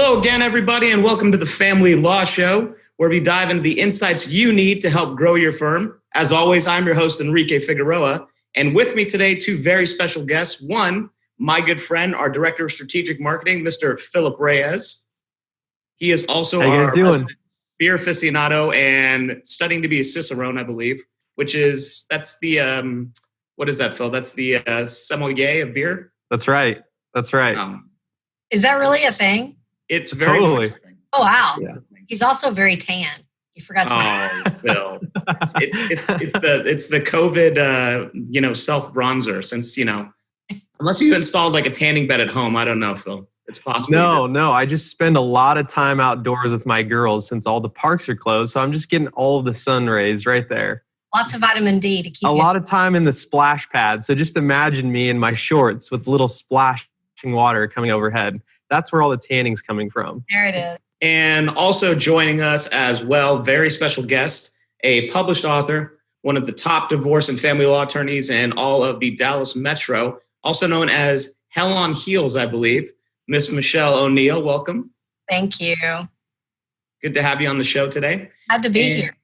Hello again, everybody, and welcome to the Family Law Show, where we dive into the insights you need to help grow your firm. As always, I'm your host, Enrique Figueroa, and with me today, two very special guests. One, my good friend, our Director of Strategic Marketing, Mr. Philip Reyes. He is also our resident beer aficionado and studying to be a Cicerone, I believe, that's the, what is that, Phil? That's the sommelier of beer? That's right. Is that really a thing? It's very much a thing. Oh, wow. Yeah. He's also very tan. You forgot to Phil. It's the COVID, self bronzer since, unless you installed like a tanning bed at home. I don't know, Phil. It's possible. No. I just spend a lot of time outdoors with my girls since all the parks are closed. So I'm just getting all of the sun rays right there. Lots of vitamin D to keep a lot of time in the splash pad. So just imagine me in my shorts with little splashing water coming overhead. That's where all the tanning's coming from. There it is. And also joining us as well, very special guest, a published author, one of the top divorce and family law attorneys in all of the Dallas Metro, also known as Hell on Heels, I believe, Miss Michelle O'Neill. Welcome. Thank you. Good to have you on the show today. Glad to be here.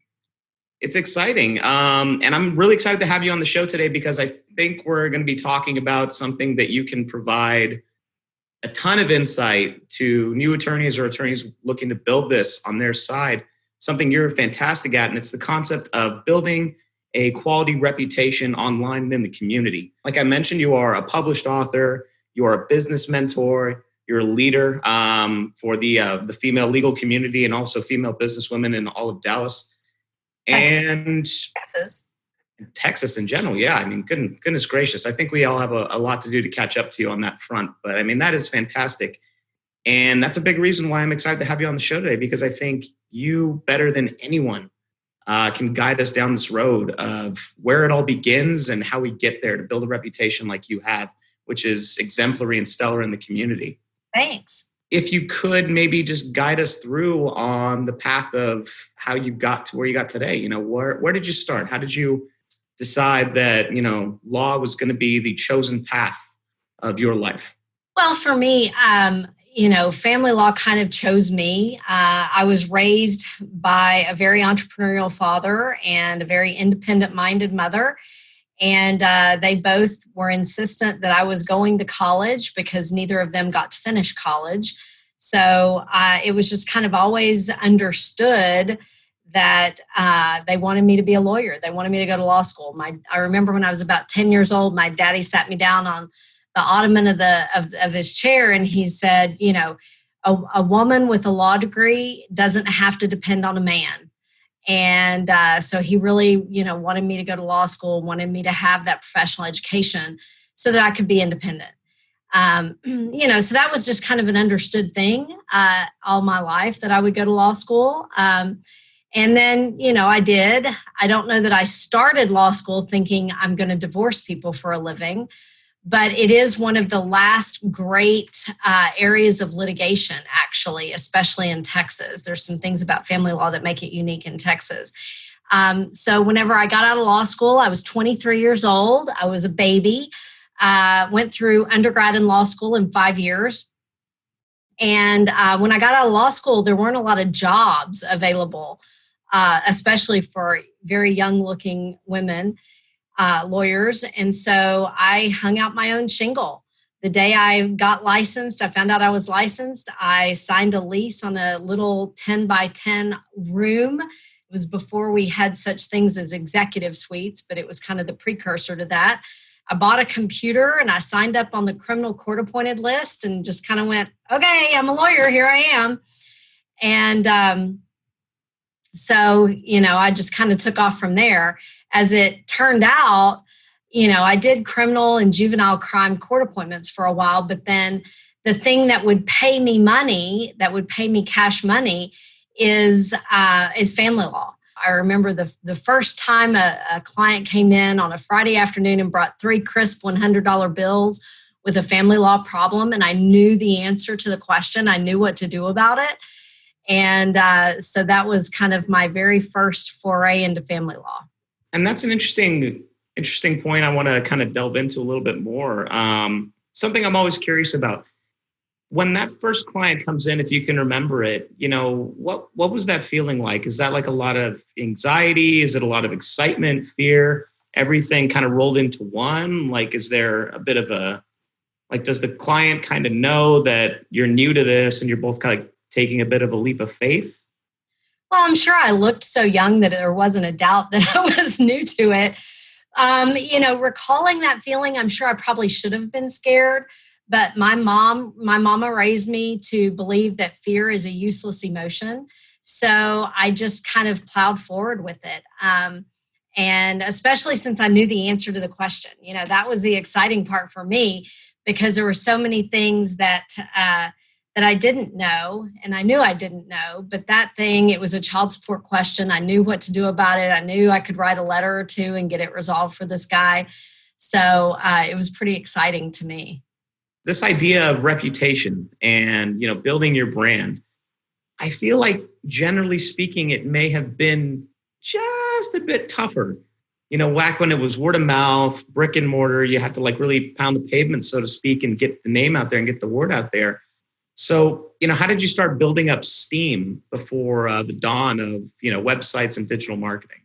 It's exciting. And I'm really excited to have you on the show today because I think we're going to be talking about something that you can provide a ton of insight to new attorneys or attorneys looking to build this on their side, something you're fantastic at. And it's the concept of building a quality reputation online and in the community. Like I mentioned, you are a published author, you are a business mentor, you're a leader for the female legal community and also female businesswomen in all of Dallas. And Texas in general. Yeah. I mean, goodness gracious. I think we all have a lot to do to catch up to you on that front. But I mean, that is fantastic. And that's a big reason why I'm excited to have you on the show today, because I think you better than anyone can guide us down this road of where it all begins and how we get there to build a reputation like you have, which is exemplary and stellar in the community. Thanks. If you could maybe just guide us through on the path of how you got to where you got today. Where did you start? How did you decide that, law was going to be the chosen path of your life? Well, for me, family law kind of chose me. I was raised by a very entrepreneurial father and a very independent-minded mother. And they both were insistent that I was going to college because neither of them got to finish college. So it was just kind of always understood that they wanted me to be a lawyer. They wanted me to go to law school. I remember when I was about 10 years old, my daddy sat me down on the ottoman of his chair, and he said, a woman with a law degree doesn't have to depend on a man. And so he really, wanted me to go to law school, wanted me to have that professional education so that I could be independent. So that was just kind of an understood thing all my life that I would go to law school. And then, I did. I don't know that I started law school thinking I'm going to divorce people for a living, but it is one of the last great areas of litigation, actually, especially in Texas. There's some things about family law that make it unique in Texas. So whenever I got out of law school, I was 23 years old. I was a baby. Went through undergrad and law school in 5 years. And when I got out of law school, there weren't a lot of jobs available, especially for very young-looking women lawyers. And so I hung out my own shingle. The day I got licensed, I found out I was licensed. I signed a lease on a little 10 by 10 room. It was before we had such things as executive suites, but it was kind of the precursor to that. I bought a computer and I signed up on the criminal court appointed list and just kind of went, okay, I'm a lawyer, here I am. And so, I just kind of took off from there. As it turned out, I did criminal and juvenile crime court appointments for a while, but then the thing that would pay me money, that would pay me cash money is family law. I remember the first time a client came in on a Friday afternoon and brought 3 crisp $100 bills with a family law problem, and I knew the answer to the question. I knew what to do about it. And so that was kind of my very first foray into family law. And that's an interesting point I want to kind of delve into a little bit more. Something I'm always curious about. when that first client comes in, if you can remember it, what was that feeling like? Is that like a lot of anxiety? Is it a lot of excitement, fear, everything kind of rolled into one? Like, is there a bit of does the client kind of know that you're new to this and you're both kind of taking a bit of a leap of faith? Well, I'm sure I looked so young that there wasn't a doubt that I was new to it. Recalling that feeling, I'm sure I probably should have been scared, but my mama raised me to believe that fear is a useless emotion. So I just kind of plowed forward with it. And especially since I knew the answer to the question, that was the exciting part for me, because there were so many things that I didn't know, and I knew I didn't know. But that thing, it was a child support question. I knew what to do about it. I knew I could write a letter or two and get it resolved for this guy. So it was pretty exciting to me. This idea of reputation and building your brand, I feel like generally speaking, it may have been just a bit tougher. Back when it was word of mouth, brick and mortar, you had to really pound the pavement, so to speak, and get the name out there and get the word out there. So, how did you start building up steam before the dawn of, websites and digital marketing?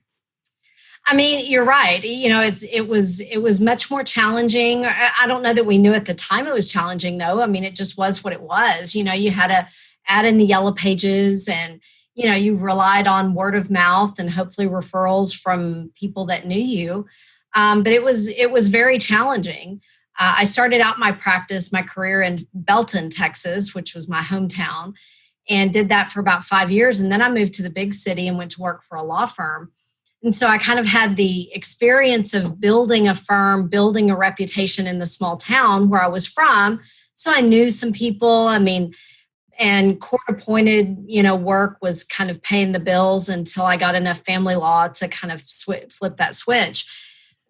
I mean, you're right. It was much more challenging. I don't know that we knew at the time it was challenging, though. I mean, it just was what it was. You had to add in the yellow pages, and you relied on word of mouth and hopefully referrals from people that knew you. But it was very challenging. I started out my career in Belton, Texas, which was my hometown, and did that for about 5 years. And then I moved to the big city and went to work for a law firm. And so I kind of had the experience of building a firm, building a reputation in the small town where I was from. So I knew some people. And court-appointed, work was kind of paying the bills until I got enough family law to kind of flip that switch.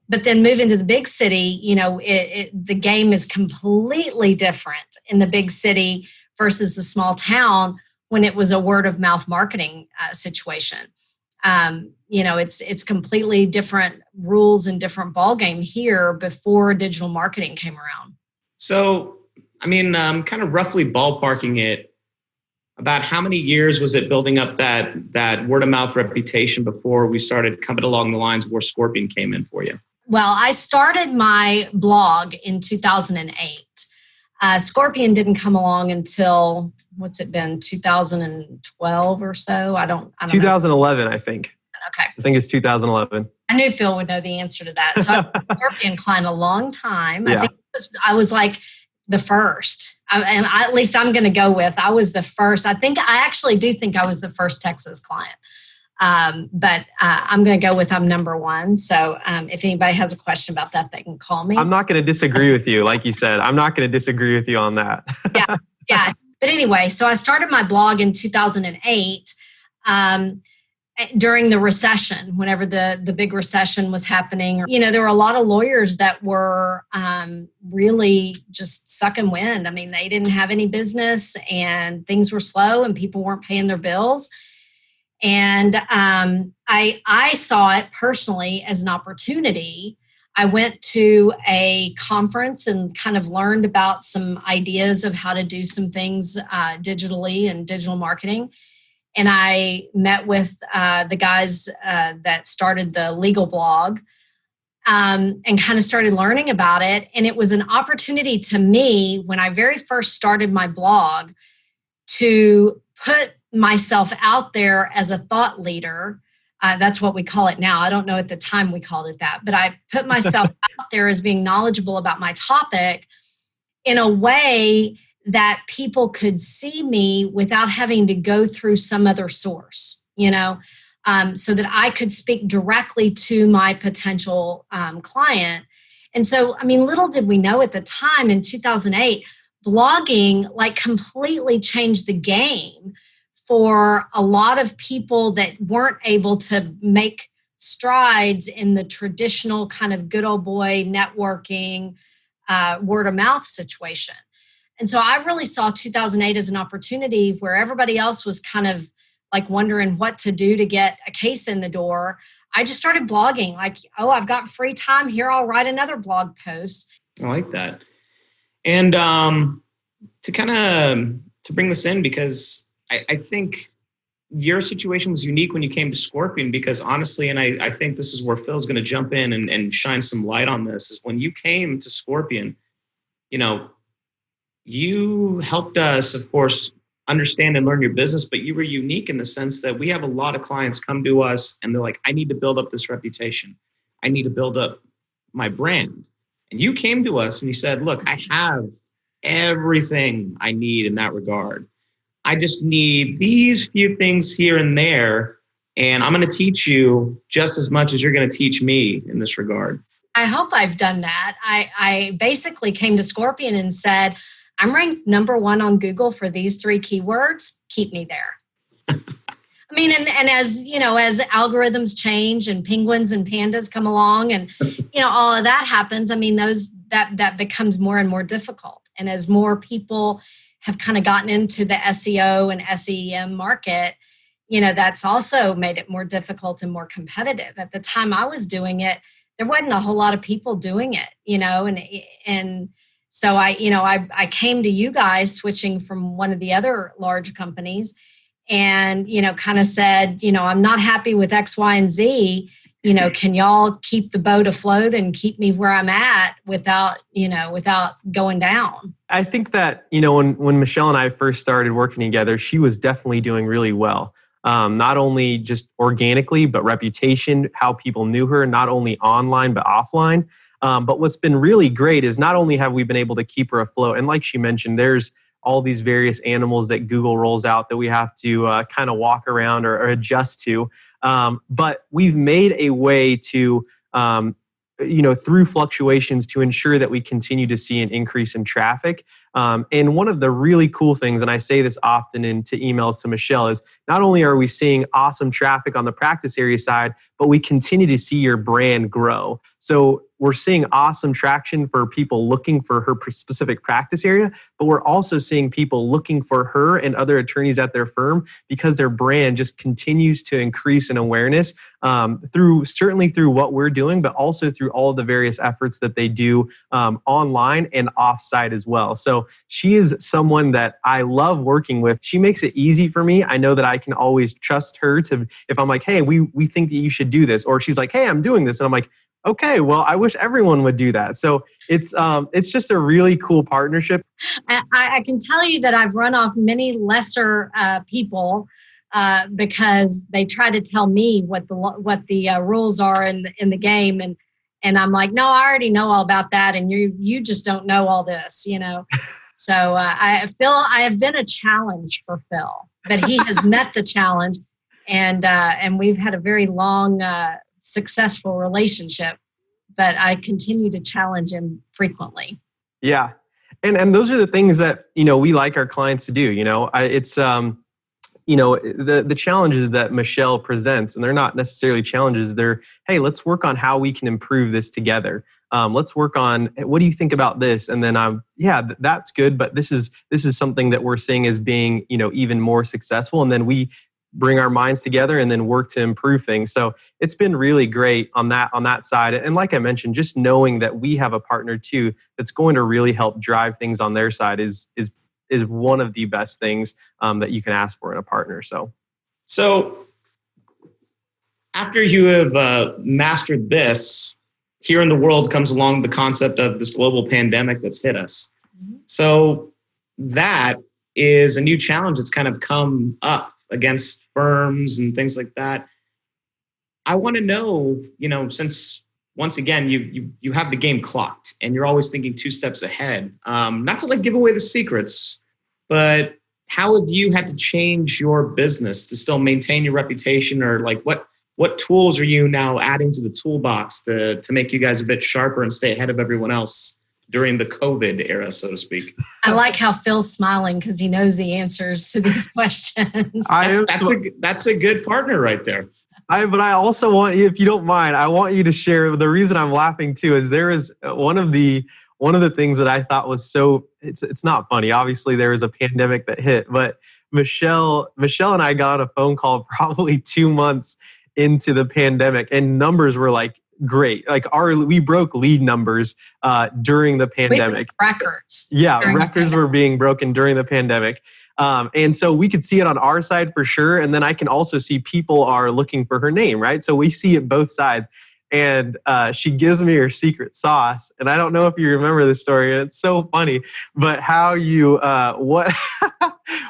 But then moving to the big city, the game is completely different in the big city versus the small town when it was a word-of-mouth marketing situation. It's completely different rules and different ballgame here before digital marketing came around. So, kind of roughly ballparking it, about how many years was it building up that word of mouth reputation before we started coming along the lines where Scorpion came in for you? Well, I started my blog in 2008. Scorpion didn't come along until, what's it been, 2012 or so? I don't 2011, know. I think. Okay. I think it's 2011. I knew Phil would know the answer to that. So I've been a Scorpion client a long time. Yeah. I think I was like the first. At least I'm going to go with, I was the first. I actually do think I was the first Texas client. But I'm going to go with I'm number one. So if anybody has a question about that, they can call me. I'm not going to disagree with you. Like you said, I'm not going to disagree with you on that. Yeah. But anyway, so I started my blog in 2008 during the recession, whenever the big recession was happening. There were a lot of lawyers that were really just sucking wind. They didn't have any business and things were slow and people weren't paying their bills. And I saw it personally as an opportunity. I went to a conference and kind of learned about some ideas of how to do some things digitally and digital marketing. And I met with the guys that started the legal blog and kind of started learning about it. And it was an opportunity to me when I very first started my blog to put myself out there as a thought leader. That's what we call it now. I don't know at the time we called it that, but I put myself out there as being knowledgeable about my topic in a way that people could see me without having to go through some other source, so that I could speak directly to my potential client. And so, little did we know at the time in 2008, blogging completely changed the game for a lot of people that weren't able to make strides in the traditional kind of good old boy networking, word of mouth situation. And so I really saw 2008 as an opportunity where everybody else was kind of wondering what to do to get a case in the door. I just started blogging I've got free time here. I'll write another blog post. I like that. And to kind of to bring this in, because I think your situation was unique when you came to Scorpion, because honestly, and I think this is where Phil's going to jump in and shine some light on this, is when you came to Scorpion, you helped us, of course, understand and learn your business, but you were unique in the sense that we have a lot of clients come to us and they're like, I need to build up this reputation. I need to build up my brand. And you came to us and you said, look, I have everything I need in that regard. I just need these few things here and there, and I'm going to teach you just as much as you're going to teach me in this regard. I hope I've done that. I basically came to Scorpion and said, I'm ranked #1 on Google for these 3 keywords. Keep me there. I mean, and as as algorithms change and penguins and pandas come along, and all of that happens, I mean, that becomes more and more difficult. And as more people have kind of gotten into the SEO and SEM market, that's also made it more difficult and more competitive. At the time I was doing it, there wasn't a whole lot of people doing it, and so I came to you guys switching from one of the other large companies, and kind of said, I'm not happy with X, Y, and Z. Can y'all keep the boat afloat and keep me where I'm at without going down? I think that, when Michelle and I first started working together, she was definitely doing really well. Not only just organically, but reputation, how people knew her, not only online, but offline. But what's been really great is not only have we been able to keep her afloat, and like she mentioned, there's all these various animals that Google rolls out that we have to kind of walk around or adjust to. But we've made a way to, through fluctuations, to ensure that we continue to see an increase in traffic. And one of the really cool things, and I say this often into emails to Michelle, is not only are we seeing awesome traffic on the practice area side, but we continue to see your brand grow. So we're seeing awesome traction for people looking for her specific practice area, but we're also seeing people looking for her and other attorneys at their firm because their brand just continues to increase in awareness certainly through what we're doing, but also through all of the various efforts that they do online and offsite as well. So she is someone that I love working with. She makes it easy for me. I know that I can always trust her to, if I'm like, hey, we think that you should do this, or she's like, hey, I'm doing this. And I'm like, okay, well, I wish everyone would do that. So it's just a really cool partnership. I can tell you that I've run off many lesser people because they try to tell me what the rules are in the game, and I'm like, no, I already know all about that, and you just don't know all this, So I have been a challenge for Phil, but he has met the challenge, and we've had a very long, successful relationship. But I continue to challenge him frequently. Yeah, and those are the things that we like our clients to do. It's the challenges that Michelle presents, and they're not necessarily challenges. They're, hey, let's work on how we can improve this together. Let's work on, what do you think about this? And then that's good, but this is something that we're seeing as being even more successful. And then we bring our minds together and then work to improve things. So it's been really great on that side. And like I mentioned, just knowing that we have a partner too that's going to really help drive things on their side is one of the best things that you can ask for in a partner. So after you have mastered this, here in the world comes along the concept of this global pandemic that's hit us. Mm-hmm. So that is a new challenge that's kind of come up against firms and things like that. I want to know, since once again, you have the game clocked and you're always thinking 2 steps ahead, not to give away the secrets, but how have you had to change your business to still maintain your reputation, or what tools are you now adding to the toolbox to make you guys a bit sharper and stay ahead of everyone else during the COVID era, so to speak? I like how Phil's smiling because he knows the answers to these questions. That's a good partner right there. But I also want you, if you don't mind, I want you to share. The reason I'm laughing too is there is one of the things that I thought was so, it's not funny. Obviously there was a pandemic that hit, but Michelle and I got on a phone call probably 2 months into the pandemic, and numbers were great. Like we broke lead numbers during the pandemic. Records. Yeah, records were being broken during the pandemic. And so we could see it on our side for sure. And then I can also see people are looking for her name, right? So we see it both sides. And she gives me her secret sauce. And I don't know if you remember this story. And it's so funny, but how you,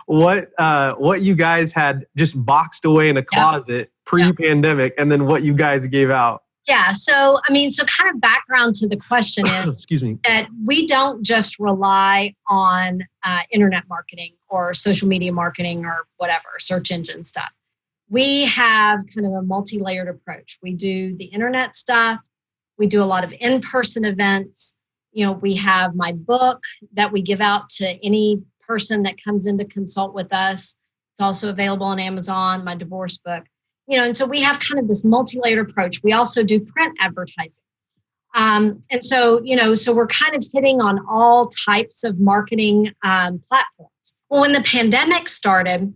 what you guys had just boxed away in a closet pre-pandemic, and then what you guys gave out. Yeah. So kind of background to the question is excuse me, that we don't just rely on internet marketing or social media marketing or whatever, search engine stuff. We have kind of a multi-layered approach. We do the internet stuff. We do a lot of in-person events. We have my book that we give out to any person that comes in to consult with us. It's also available on Amazon, my divorce book. And so we have kind of this multi-layered approach. We also do print advertising. And so we're kind of hitting on all types of marketing platforms. Well, when the pandemic started,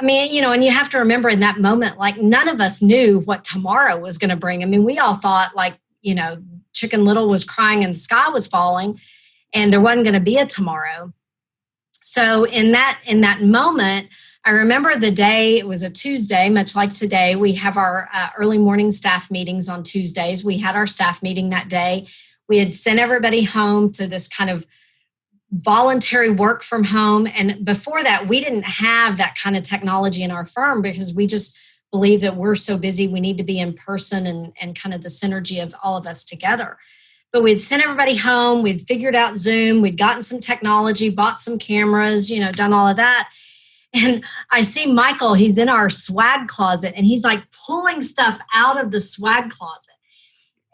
and you have to remember in that moment, like none of us knew what tomorrow was going to bring. We all thought Chicken Little was crying and the sky was falling and there wasn't going to be a tomorrow. So in that moment, I remember the day, it was a Tuesday, much like today. We have our early morning staff meetings on Tuesdays. We had our staff meeting that day. We had sent everybody home to this kind of voluntary work from home. And before that, we didn't have that kind of technology in our firm because we just believe that we're so busy. We need to be in person and kind of the synergy of all of us together. But we'd sent everybody home. We'd figured out Zoom. We'd gotten some technology, bought some cameras, done all of that. And I see Michael, he's in our swag closet and he's like pulling stuff out of the swag closet.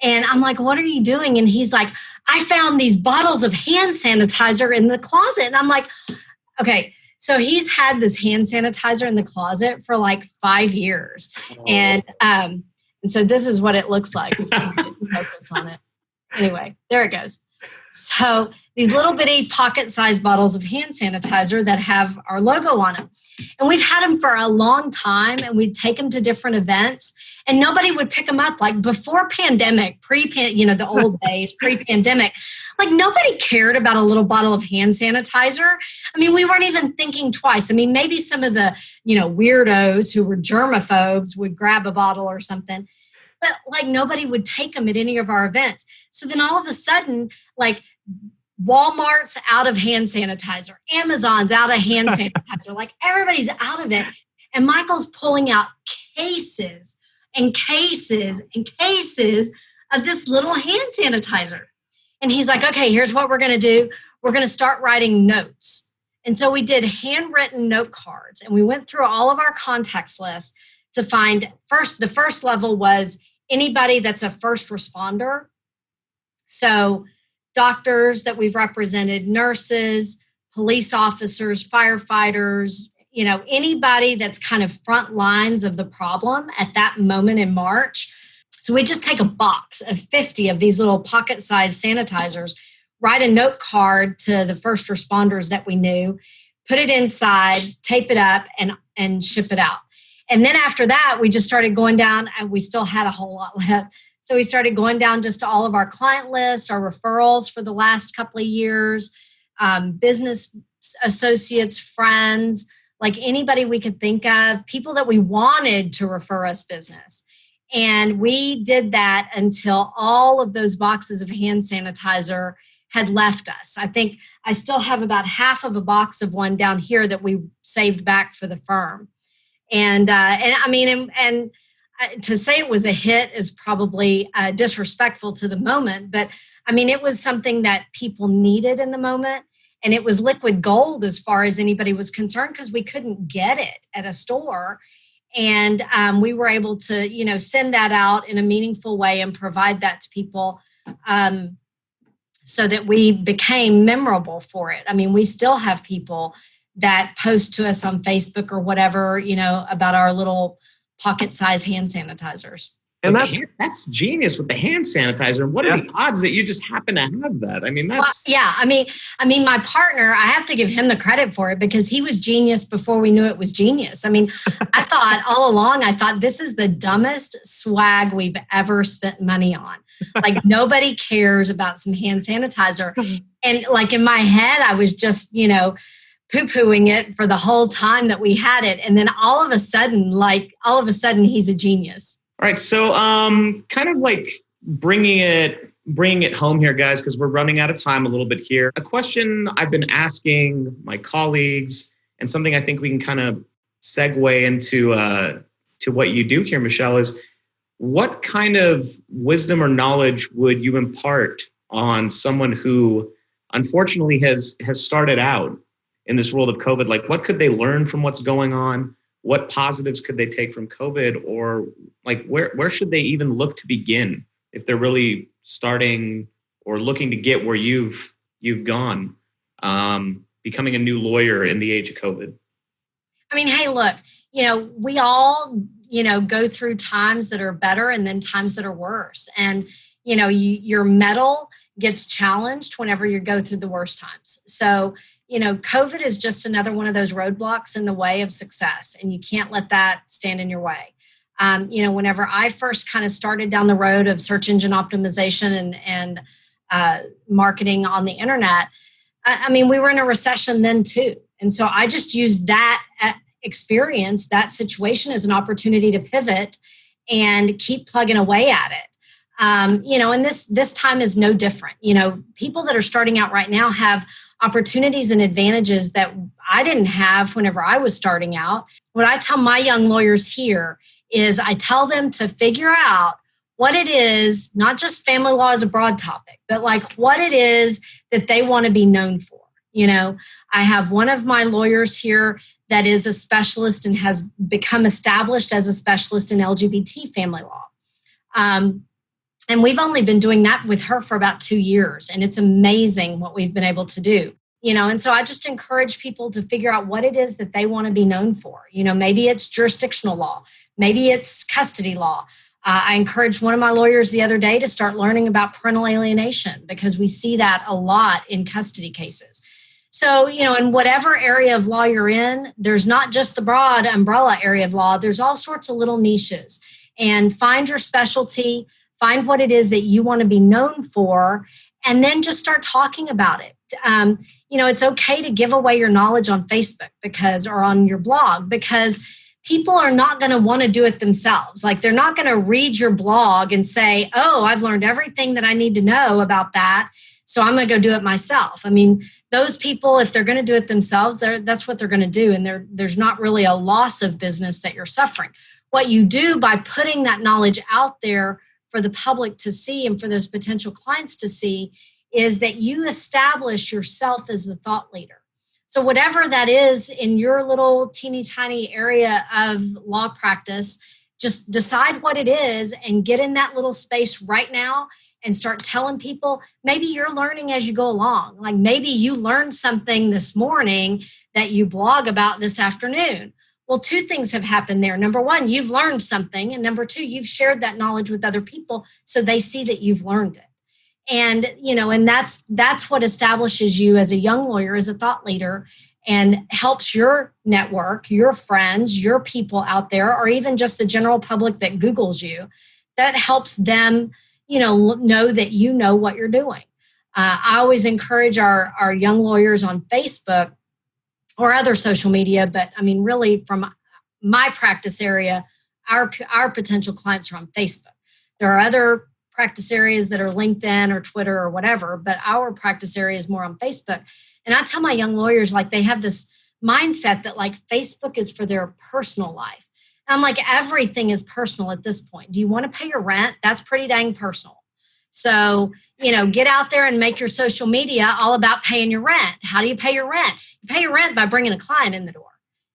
And I'm like, what are you doing? And he's like, I found these bottles of hand sanitizer in the closet. And I'm like, okay. So he's had this hand sanitizer in the closet for like 5 years. Oh. And so this is what it looks like. If you can focus on it. Anyway, there it goes. So these little bitty pocket-sized bottles of hand sanitizer that have our logo on them. And we've had them for a long time, and we'd take them to different events, and nobody would pick them up. Like before pandemic, the old days, pre-pandemic, like nobody cared about a little bottle of hand sanitizer. We weren't even thinking twice. Maybe some of the, weirdos who were germaphobes would grab a bottle or something, but like nobody would take them at any of our events. So then all of a sudden, like Walmart's out of hand sanitizer, Amazon's out of hand sanitizer, like everybody's out of it. And Michael's pulling out cases and cases and cases of this little hand sanitizer. And he's like, okay, here's what we're going to do. We're going to start writing notes. And so we did handwritten note cards, and we went through all of our contacts lists to find the first level was anybody that's a first responder. So doctors that we've represented, nurses, police officers, firefighters, anybody that's kind of front lines of the problem at that moment in March. So we just take a box of 50 of these little pocket-sized sanitizers, write a note card to the first responders that we knew, put it inside, tape it up, and ship it out. And then after that, we just started going down, and we still had a whole lot left. So we started going down just to all of our client lists, our referrals for the last couple of years, business associates, friends, like anybody we could think of, people that we wanted to refer us business. And we did that until all of those boxes of hand sanitizer had left us. I think I still have about half of a box of one down here that we saved back for the firm. And to say it was a hit is probably disrespectful to the moment, but it was something that people needed in the moment, and it was liquid gold as far as anybody was concerned because we couldn't get it at a store, and we were able to send that out in a meaningful way and provide that to people, so that we became memorable for it. We still have people that post to us on Facebook or whatever, about our little pocket-sized hand sanitizers. And that's genius with the hand sanitizer. And what are the odds that you just happen to have that? I mean, that's I mean, my partner, I have to give him the credit for it because he was genius before we knew it was genius. I mean, I thought all along, this is the dumbest swag we've ever spent money on. Like nobody cares about some hand sanitizer. And like in my head, I was just, poo-pooing it for the whole time that we had it. And then all of a sudden, he's a genius. All right. So kind of like bringing it home here, guys, because we're running out of time a little bit here. A question I've been asking my colleagues and something I think we can kind of segue into to what you do here, Michelle, is what kind of wisdom or knowledge would you impart on someone who unfortunately has started out in this world of COVID? Like, what could they learn from what's going on? What positives could they take from COVID? Or like, where should they even look to begin if they're really starting or looking to get where you've gone, becoming a new lawyer in the age of COVID? I mean, hey, look, we all, go through times that are better and then times that are worse. And, your mettle gets challenged whenever you go through the worst times. So, COVID is just another one of those roadblocks in the way of success, and you can't let that stand in your way. Whenever I first kind of started down the road of search engine optimization and marketing on the internet, we were in a recession then too. And so I just used that experience, that situation as an opportunity to pivot and keep plugging away at it. And this time is no different. People that are starting out right now have opportunities and advantages that I didn't have whenever I was starting out. What I tell my young lawyers here is I tell them to figure out what it is, not just family law as a broad topic, but like what it is that they want to be known for. I have one of my lawyers here that is a specialist and has become established as a specialist in LGBT family law. And we've only been doing that with her for about 2 years. And it's amazing what we've been able to do. And so I just encourage people to figure out what it is that they want to be known for. Maybe it's jurisdictional law. Maybe it's custody law. I encouraged one of my lawyers the other day to start learning about parental alienation because we see that a lot in custody cases. So, in whatever area of law you're in, there's not just the broad umbrella area of law. There's all sorts of little niches. And find your specialty. Find what it is that you want to be known for, and then just start talking about it. It's okay to give away your knowledge on Facebook or on your blog because people are not going to want to do it themselves. Like they're not going to read your blog and say, oh, I've learned everything that I need to know about that, so I'm going to go do it myself. Those people, if they're going to do it themselves, that's what they're going to do. And there's not really a loss of business that you're suffering. What you do by putting that knowledge out there for the public to see and for those potential clients to see is that you establish yourself as the thought leader. So whatever that is in your little teeny tiny area of law practice, just decide what it is and get in that little space right now and start telling people. Maybe you're learning as you go along. Like maybe you learned something this morning that you blog about this afternoon. Well, 2 things have happened there. Number 1, you've learned something. And number 2, you've shared that knowledge with other people so they see that you've learned it. And, and that's what establishes you as a young lawyer, as a thought leader, and helps your network, your friends, your people out there, or even just the general public that Googles you. That helps them, know that you know what you're doing. I always encourage our young lawyers on Facebook or other social media, but really from my practice area, our potential clients are on Facebook. There are other practice areas that are LinkedIn or Twitter or whatever, but our practice area is more on Facebook. And I tell my young lawyers, like they have this mindset that like Facebook is for their personal life. And I'm like, everything is personal at this point. Do you want to pay your rent? That's pretty dang personal. So, get out there and make your social media all about paying your rent. How do you pay your rent? You pay your rent by bringing a client in the door,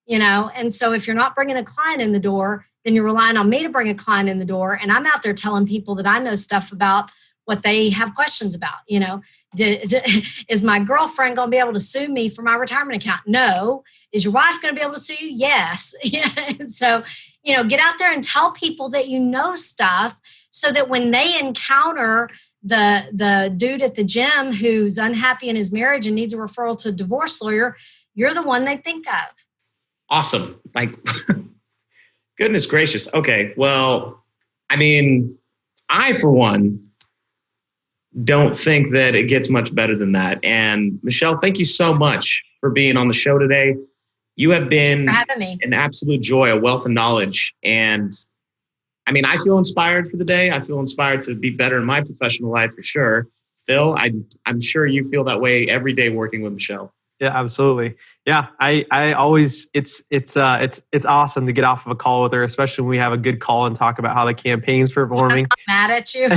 And so if you're not bringing a client in the door, then you're relying on me to bring a client in the door. And I'm out there telling people that I know stuff about what they have questions about. Is my girlfriend going to be able to sue me for my retirement account? No. Is your wife going to be able to sue you? Yes. Yeah. So, get out there and tell people that you know stuff so that when they encounter the dude at the gym who's unhappy in his marriage and needs a referral to a divorce lawyer, you're the one they think of. Awesome. Like, goodness gracious. Okay. Well, I mean, I, for one, don't think that it gets much better than that. And Michelle, thank you so much for being on the show today. You have been an absolute joy, a wealth of knowledge. And I mean, I feel inspired for the day. I feel inspired to be better in my professional life for sure. Phil, I'm sure you feel that way every day working with Michelle. Yeah, absolutely. Yeah, I always it's awesome to get off of a call with her, especially when we have a good call and talk about how the campaign's performing. I'm not mad at you.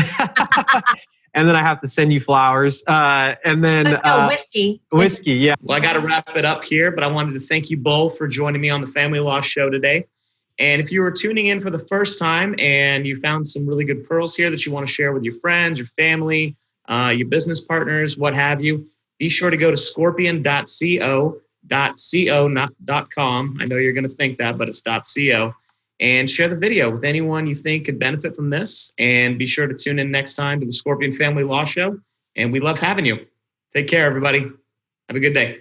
And then I have to send you flowers. And then whiskey. Whiskey, yeah. Well, I got to wrap it up here, but I wanted to thank you both for joining me on the Family Law Show today. And if you were tuning in for the first time and you found some really good pearls here that you want to share with your friends, your family, your business partners, what have you, be sure to go to scorpion.co.com. I know you're going to think that, but it's .co. And share the video with anyone you think could benefit from this. And be sure to tune in next time to the Scorpion Family Law Show. And we love having you. Take care, everybody. Have a good day.